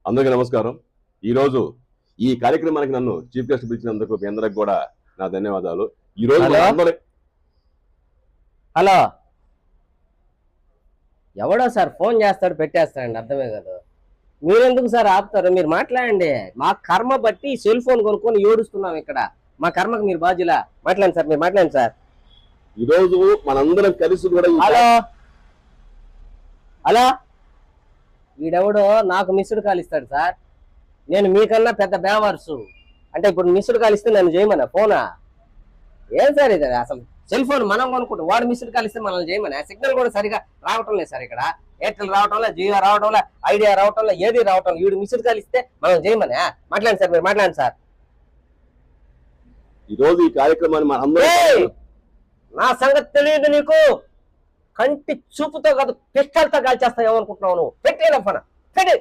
అందరికీ నమస్కారం. ఈరోజు ఈ కార్యక్రమానికి నన్ను చీఫ్ గెస్ట్ పిలిచినందుకు మీ అందరికి కూడా నా ధన్యవాదాలు. ఈ రోజు హలో, ఎవడో సార్ ఫోన్ చేస్తాడు పెట్టేస్తాడండి, అర్థమే కదా. మీరెందుకు సార్ ఆపుతారు? మీరు మాట్లాడండి. మా కర్మ బట్టి సెల్ ఫోన్ కొనుక్కొని ఏడుస్తున్నాం ఇక్కడ. మా కర్మకు మీరు బాధ్యులా? మాట్లాడండి సార్, మీరు మాట్లాడండి సార్. ఈరోజు మనందరం కలిసి కూడా హలో హలో, వీడెవడో నాకు మిస్డ్ కాల్ ఇస్తాడు సార్. నేను మీకన్నా పెద్ద బేవర్సు. అంటే ఇప్పుడు మిస్డ్ కాల్ ఇస్తే నన్ను చేయమన్నా ఫోనా? ఏం సార్ ఇది? అసలు సెల్ ఫోన్ మనం కొనుక్కుంటాం, వాడు మిస్డ్ కాల్ ఇస్తే మనల్ని చేయమని. సిగ్నల్ కూడా సరిగా రావటం లేదు సార్ ఇక్కడ. ఎయిర్టెల్ రావటంలో, జియో రావటంలో, ఐడియా రావటంలో, ఏది రావటం. వీడు మిస్డ్ కాల్ ఇస్తే మనం చేయమని. మాట్లాడండి సార్, మీరు మాట్లాడండి సార్. ఈరోజు ఈ కార్యక్రమాన్ని నా సంగతి తెలియదు నీకు. కంటి చూపుతో కాదు, పిస్టల్తో కాల్చేస్తా ఏమనుకుంటున్నావు నువ్వు? పెట్టేలా ఫోన్ పెట్టి